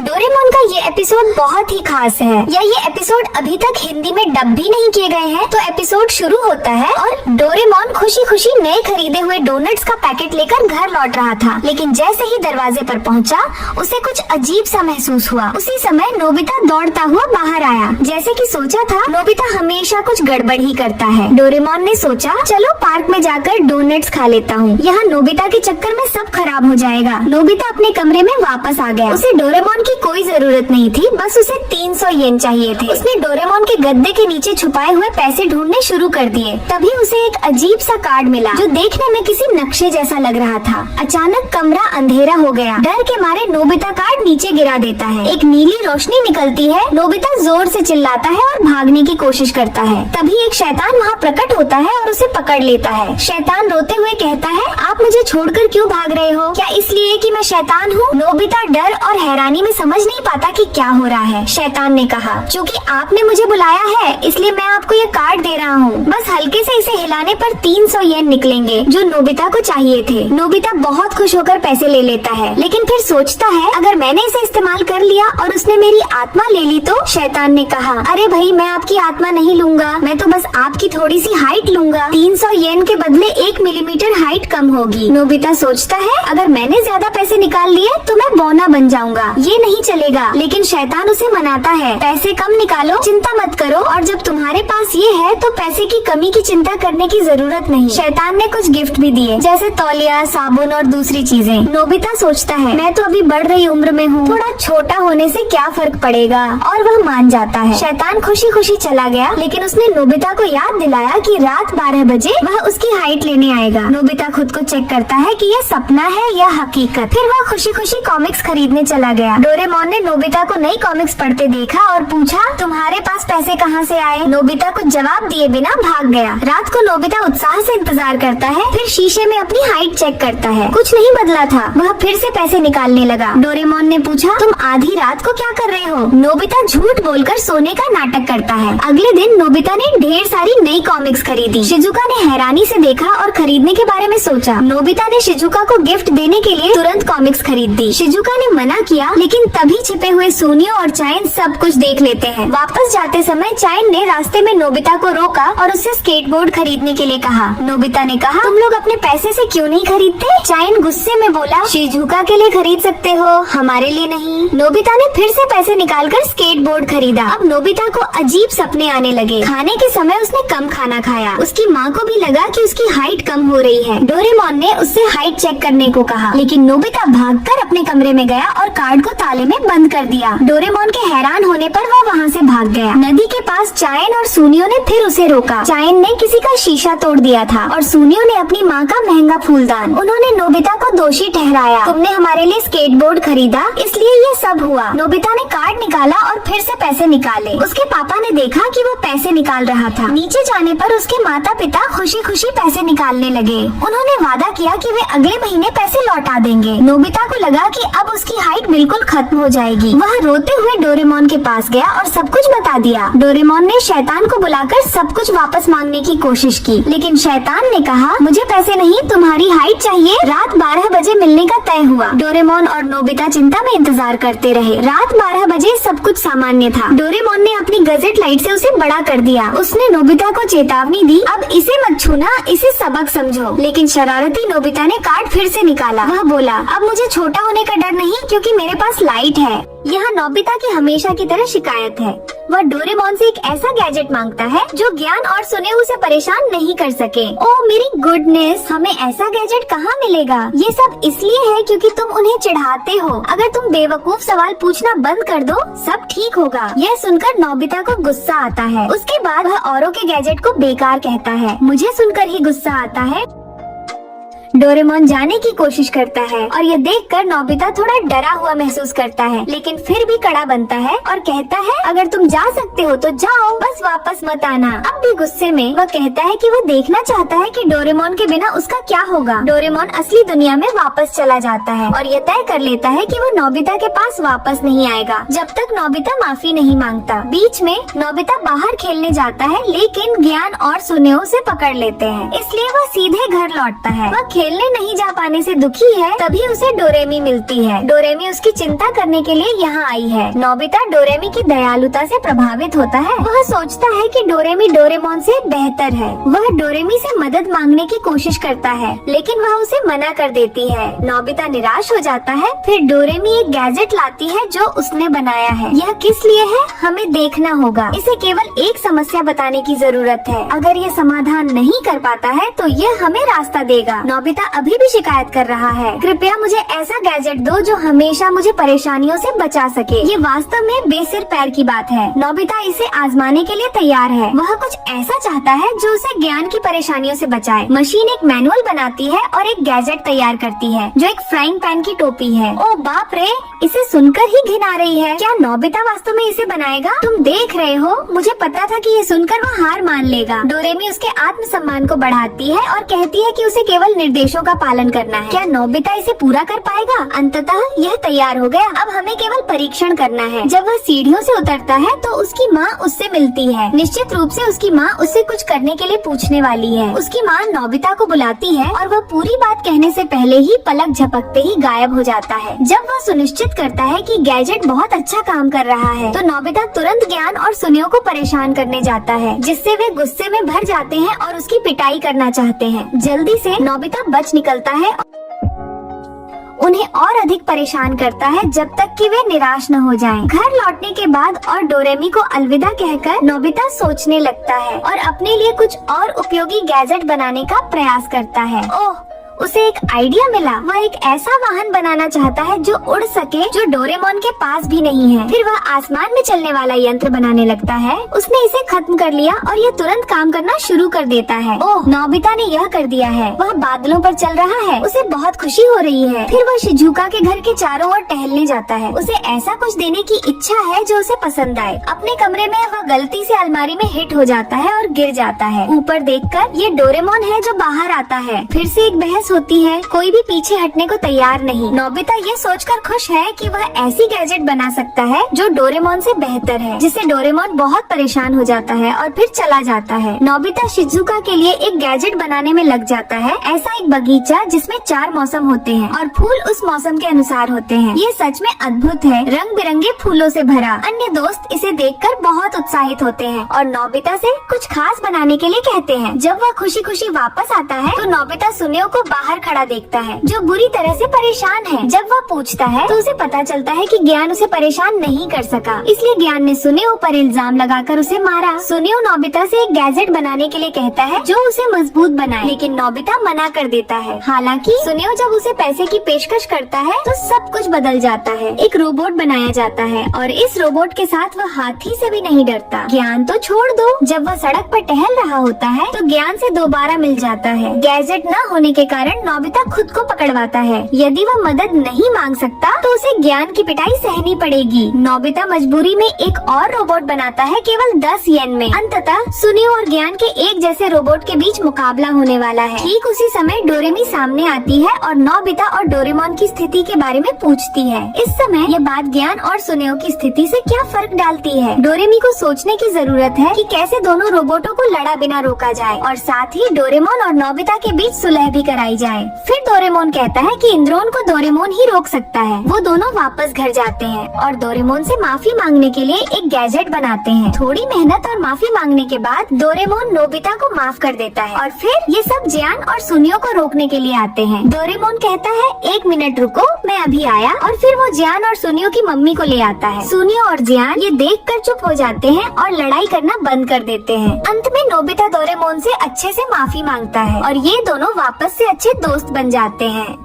Doraemon का ये episode बहुत ही खास है। या ये एपिसोड अभी तक हिंदी में डब भी नहीं किए गए हैं। तो एपिसोड शुरू होता है और डोरेमोन खुशी खुशी नए खरीदे हुए डोनट्स का पैकेट लेकर घर लौट रहा था, लेकिन जैसे ही दरवाजे पर पहुंचा, उसे कुछ अजीब सा महसूस हुआ। उसी समय नोबिता दौड़ता हुआ बाहर आया। जैसे कि सोचा था, नोबिता हमेशा कुछ गड़बड़ ही करता है। डोरेमोन ने सोचा, चलो पार्क में जाकर डोनट्स खा लेता हूँ, यहाँ नोबिता के चक्कर में सब खराब हो जाएगा। नोबिता अपने कमरे में वापस आ गया। उसे डोरेमोन की कोई जरूरत नहीं थी, बस उसे 300 येन चाहिए थे। उसने डोरेमोन के गद्दे के नीचे छुपाए हुए पैसे ढूंढने शुरू कर दिए। तभी उसे एक अजीब सा कार्ड मिला, जो देखने में किसी नक्शे जैसा लग रहा था। अचानक कमरा अंधेरा हो गया। डर के मारे नोबिता कार्ड नीचे गिरा देता है। एक नीली रोशनी निकलती है। नोबिता जोर से चिल्लाता है और भागने की कोशिश करता है। तभी एक शैतान वहाँ प्रकट होता है और उसे पकड़ लेता है। शैतान रोते हुए कहता है, आप मुझे छोड़कर क्यों भाग रहे हो? क्या इसलिए कि मैं शैतान हूँ? नोबिता डर और हैरानी में समझ नहीं पाता कि क्या हो रहा है। शैतान ने कहा, क्योंकि आपने मुझे बुलाया है, इसलिए मैं आपको ये कार्ड दे रहा हूँ। बस हल्के से इसे हिलाने पर 300 येन निकलेंगे, जो नोबिता को चाहिए थे। नोबिता बहुत खुश होकर पैसे ले लेता है, लेकिन फिर सोचता है, अगर मैंने इसे इस्तेमाल कर लिया और उसने मेरी आत्मा ले ली तो? शैतान ने कहा, अरे भाई, मैं आपकी आत्मा नहीं लूंगा, मैं तो बस आपकी थोड़ी सी हाइट लूंगा। 300 येन के बदले 1 मिलीमीटर हाइट कम होगी। नोबिता सोचता है, अगर मैंने ज्यादा पैसे निकाल लिए तो मैं बौना बन जाऊंगा, ये नहीं चलेगा। लेकिन शैतान उसे मनाता है, पैसे कम निकालो, चिंता मत करो, और जब तुम्हारे पास ये है तो पैसे की कमी की चिंता करने की जरूरत नहीं। शैतान ने कुछ गिफ्ट भी दिए, जैसे तौलिया, साबुन और दूसरी चीजें। नोबिता सोचता है, मैं तो अभी बढ़ रही उम्र में हूँ, थोड़ा छोटा होने से क्या फर्क पड़ेगा, और वह मान जाता है। शैतान खुशी खुशी चला गया, लेकिन उसने नोबिता को याद दिलाया कि रात 12 बजे वह उसकी हाइट लेने आएगा। नोबिता खुद को चेक करता है कि यह सपना है या हकीकत। फिर वह खुशी खुशी कॉमिक्स खरीदने चला गया। डोरेमोन ने नोबिता को नई कॉमिक्स पढ़ते देखा और पूछा, तुम्हारे पास पैसे कहाँ से आए? नोबिता कुछ जवाब दिए बिना भाग गया। रात को नोबिता उत्साह से इंतजार करता है, फिर शीशे में अपनी हाइट चेक करता है। कुछ नहीं बदला था। वह फिर से पैसे निकालने लगा। डोरेमोन ने पूछा, तुम आधी रात को क्या कर रहे हो? नोबिता झूठ बोलकर सोने का नाटक करता है। अगले दिन नोबिता ने ढेर सारी नई कॉमिक्स खरीदी। शिजुका ने हैरानी से देखा और खरीदने के बारे में सोचा। नोबिता ने शिजुका को गिफ्ट देने के लिए तुरंत कॉमिक्स खरीद दी। शिजुका ने मना किया, लेकिन तभी छिपे हुए सोनियो और चाइन सब कुछ देख लेते हैं। वापस जाते समय चाइन ने रास्ते में नोबिता को रोका और उससे स्केटबोर्ड खरीदने के लिए कहा। नोबिता ने कहा, तुम लोग अपने पैसे से क्यों नहीं खरीदते? चाइन गुस्से में बोला, शिजुका के लिए खरीद सकते हो, हमारे लिए नहीं। नोबिता ने फिर से पैसे निकालकर स्केटबोर्ड खरीदा। अब नोबिता को अजीब सपने आने लगे। खाने के समय उसने कम खाना खाया। उसकी माँ को भी लगा कि उसकी हाइट कम हो रही है। डोरेमोन ने उससे हाइट चेक करने को कहा, लेकिन नोबिता भागकर अपने कमरे में गया और कार्ड को ताले में बंद कर दिया। डोरेमोन के हैरान होने पर वह वहाँ से भाग गया। नदी के पास चाइन और सुनियो ने फिर उसे रोका। चाइन ने किसी का शीशा तोड़ दिया था और सुनियो ने अपनी माँ का महंगा फूलदान। उन्होंने नोबिता को दोषी ठहराया। तुमने हमारे लिए स्केटबोर्ड खरीदा, इसलिए ये सब हुआ। नोबिता ने कार्ड निकाला और फिर से पैसे निकाले। उसके पापा ने देखा कि वो पैसे निकाल रहा था। नीचे जाने पर उसके माता पिता खुशी खुशी पैसे निकालने लगे। उन्होंने वादा किया कि वे अगले महीने पैसे लौटा देंगे। नोबिता को लगा कि अब उसकी हाइट बिल्कुल खत्म हो जाएगी। वह रोते हुए डोरेमोन के पास गया और सब कुछ बता दिया। डोरेमोन ने शैतान को बुलाकर सब कुछ वापस मांगने की कोशिश की, लेकिन शैतान ने कहा, मुझे पैसे नहीं, तुम्हारी हाइट चाहिए। रात 12 बजे मिलने का तय हुआ। डोरेमोन और नोबिता चिंता में इंतजार करते रहे। रात 12 बजे सब कुछ सामान्य था। डोरेमोन ने अपनी गजेट लाइट से उसे बड़ा कर दिया। उसने नोबिता को चेतावनी दी, अब इसे मत छूना, इसे सबक समझो। लेकिन शरारती नोबिता ने कार्ड फिर से निकाला। वह बोला, अब मुझे छोटा होने का डर नहीं, क्योंकि मेरे पास लाइट है। यहाँ नोबिता की हमेशा की तरह शिकायत है। वह डोरेमोन से एक ऐसा गैजेट मांगता है जो ज्ञान और सुनेहू से परेशान नहीं कर सके। ओह मेरी गुडनेस, हमें ऐसा गैजेट कहाँ मिलेगा? ये सब इसलिए है क्योंकि तुम उन्हें चिढ़ाते हो। अगर तुम बेवकूफ सवाल पूछना बंद कर दो, सब ठीक होगा। यह सुनकर नोबिता को गुस्सा आता है। उसके बाद वह औरों के गैजेट को बेकार कहता है। मुझे सुनकर ही गुस्सा आता है। डोरेमोन जाने की कोशिश करता है और ये देखकर नोबिता थोड़ा डरा हुआ महसूस करता है, लेकिन फिर भी कड़ा बनता है और कहता है, अगर तुम जा सकते हो तो जाओ, बस वापस मत आना। अब भी गुस्से में वह कहता है कि वह देखना चाहता है कि डोरेमोन के बिना उसका क्या होगा। डोरेमोन असली दुनिया में वापस चला जाता है और यह तय कर लेता है कि वो नोबिता के पास वापस नहीं आएगा जब तक नोबिता माफी नहीं मांगता। बीच में नोबिता बाहर खेलने जाता है, लेकिन ज्ञान और सुनेहू से पकड़ लेते हैं, इसलिए वह सीधे घर लौटता है। वह खेलने नहीं जा पाने से दुखी है, तभी उसे डोरेमी मिलती है। डोरेमी उसकी चिंता करने के लिए यहाँ आई है। नोबिता डोरेमी की दयालुता से प्रभावित होता है। वह सोचता है कि डोरेमी डोरेमोन से बेहतर है। वह डोरेमी से मदद मांगने की कोशिश करता है, लेकिन वह उसे मना कर देती है। नोबिता निराश हो जाता है। फिर डोरेमी एक गैजेट लाती है जो उसने बनाया है। यह किस लिए है हमें देखना होगा। इसे केवल एक समस्या बताने की जरूरत है। अगर ये समाधान नहीं कर पाता है तो यह हमें रास्ता देगा। नोबिता अभी भी शिकायत कर रहा है, कृपया मुझे ऐसा गैजेट दो जो हमेशा मुझे परेशानियों से बचा सके। ये वास्तव में बेसिर पैर की बात है। नोबिता इसे आजमाने के लिए तैयार है। वह कुछ ऐसा चाहता है जो उसे ज्ञान की परेशानियों से बचाए। मशीन एक मैनुअल बनाती है और एक गैजेट तैयार करती है जो एक फ्राइंग पैन की टोपी है। ओ बाप रे, इसे सुनकर ही घिन आ रही है। क्या नोबिता वास्तव में इसे बनाएगा? तुम देख रहे हो, मुझे पता था कि ये सुनकर वह हार मान लेगा। डोरेमी उसके आत्मसम्मान को बढ़ाती है और कहती है कि उसे केवल निर्देशों का पालन करना है। क्या नोबिता इसे पूरा कर पाएगा? अंततः यह तैयार हो गया। अब हमें केवल परीक्षण करना है। जब वह सीढ़ियों से उतरता है तो उसकी माँ उससे मिलती है। निश्चित रूप से उसकी माँ उससे कुछ करने के लिए पूछने वाली है। उसकी माँ नोबिता को बुलाती है और वह पूरी बात कहने से पहले ही पलक झपकते ही गायब हो जाता है। जब वह सुनिश्चित करता है कि गैजेट बहुत अच्छा काम कर रहा है तो नोबिता तुरंत ज्ञान और सुनियो को परेशान करने जाता है, जिससे वे गुस्से में भर जाते हैं और उसकी पिटाई करना चाहते हैं। जल्दी से नोबिता बच निकलता है, उन्हें और अधिक परेशान करता है जब तक कि वे निराश न हो जाएं। घर लौटने के बाद और डोरेमी को अलविदा कहकर नोबिता सोचने लगता है और अपने लिए कुछ और उपयोगी गैजेट बनाने का प्रयास करता है। ओह, उसे एक आइडिया मिला। वह एक ऐसा वाहन बनाना चाहता है जो उड़ सके, जो डोरेमोन के पास भी नहीं है। फिर वह आसमान में चलने वाला यंत्र बनाने लगता है। उसने इसे खत्म कर लिया और यह तुरंत काम करना शुरू कर देता है। ओह, नोबिता ने यह कर दिया है। वह बादलों पर चल रहा है। उसे बहुत खुशी हो रही है। फिर वह शिजुका के घर के चारों ओर टहलने जाता है। उसे ऐसा कुछ देने की इच्छा है जो उसे पसंद आए। अपने कमरे में वह गलती से अलमारी में हिट हो जाता है और गिर जाता है। ऊपर देखकर ये डोरेमोन है जो बाहर आता है। फिर से एक बहस होती है। कोई भी पीछे हटने को तैयार नहीं। नोबिता ये सोचकर खुश है कि वह ऐसी गैजेट बना सकता है जो डोरेमोन से बेहतर है, जिससे डोरेमोन बहुत परेशान हो जाता है और फिर चला जाता है। नोबिता शिजुका के लिए एक गैजेट बनाने में लग जाता है। ऐसा एक बगीचा जिसमें 4 मौसम होते हैं और फूल उस मौसम के अनुसार होते हैं। ये सच में अद्भुत है, रंग बिरंगे फूलों से भरा। अन्य दोस्त इसे देखकर बहुत उत्साहित होते हैं और नोबिता से कुछ खास बनाने के लिए कहते हैं। जब वह खुशी खुशी वापस आता है तो नोबिता सुनियो को बाहर खड़ा देखता है, जो बुरी तरह से परेशान है। जब वह पूछता है तो उसे पता चलता है कि ज्ञान उसे परेशान नहीं कर सका, इसलिए ज्ञान ने सुनियो पर इल्जाम लगाकर उसे मारा। सुनियो नोबिता से एक गैजेट बनाने के लिए कहता है जो उसे मजबूत बनाए, लेकिन नोबिता मना कर देता है। हालांकि सुनियो जब उसे पैसे की पेशकश करता है तो सब कुछ बदल जाता है। एक रोबोट बनाया जाता है और इस रोबोट के साथ वह हाथी से भी नहीं डरता। ज्ञान तो छोड़ दो, जब वह सड़क पर टहल रहा होता है तो ज्ञान से दोबारा मिल जाता है। गैजेट न होने के कारण नोबिता खुद को पकड़वाता है। यदि वह मदद नहीं मांग सकता तो उसे ज्ञान की पिटाई सहनी पड़ेगी। नोबिता मजबूरी में एक और रोबोट बनाता है केवल 10 येन में। अंततः सुनियो और ज्ञान के एक जैसे रोबोट के बीच मुकाबला होने वाला है। ठीक उसी समय डोरेमी सामने आती है और नोबिता और डोरेमोन की स्थिति के बारे में पूछती है। इस समय ये बात ज्ञान और सुनियो की स्थिति से क्या फर्क डालती है? डोरेमी को सोचने की जरूरत है कि कैसे दोनों रोबोटों को लड़ा बिना रोका जाए और साथ ही डोरेमोन और नोबिता के बीच सुलह भी कराई जाए। फिर डोरेमोन कहता है कि इंद्रोन को डोरेमोन ही रोक सकता है। वो दोनों वापस घर जाते हैं और डोरेमोन से माफी मांगने के लिए एक गैजेट बनाते हैं। थोड़ी मेहनत और माफी मांगने के बाद डोरेमोन नोबिता को माफ कर देता है और फिर ये सब जियान और सुनियो को रोकने के लिए आते हैं। डोरेमोन कहता है 1 मिनट रुको, मैं अभी आया, और फिर वो जियान और सुनियो की मम्मी को ले आता है। सुनियो और जियान ये देखकर चुप हो जाते हैं और लड़ाई करना बंद कर देते हैं। अंत में नोबिता डोरेमोन से अच्छे से माफी मांगता है और ये दोनों वापस से अच्छे दोस्त बन जाते हैं।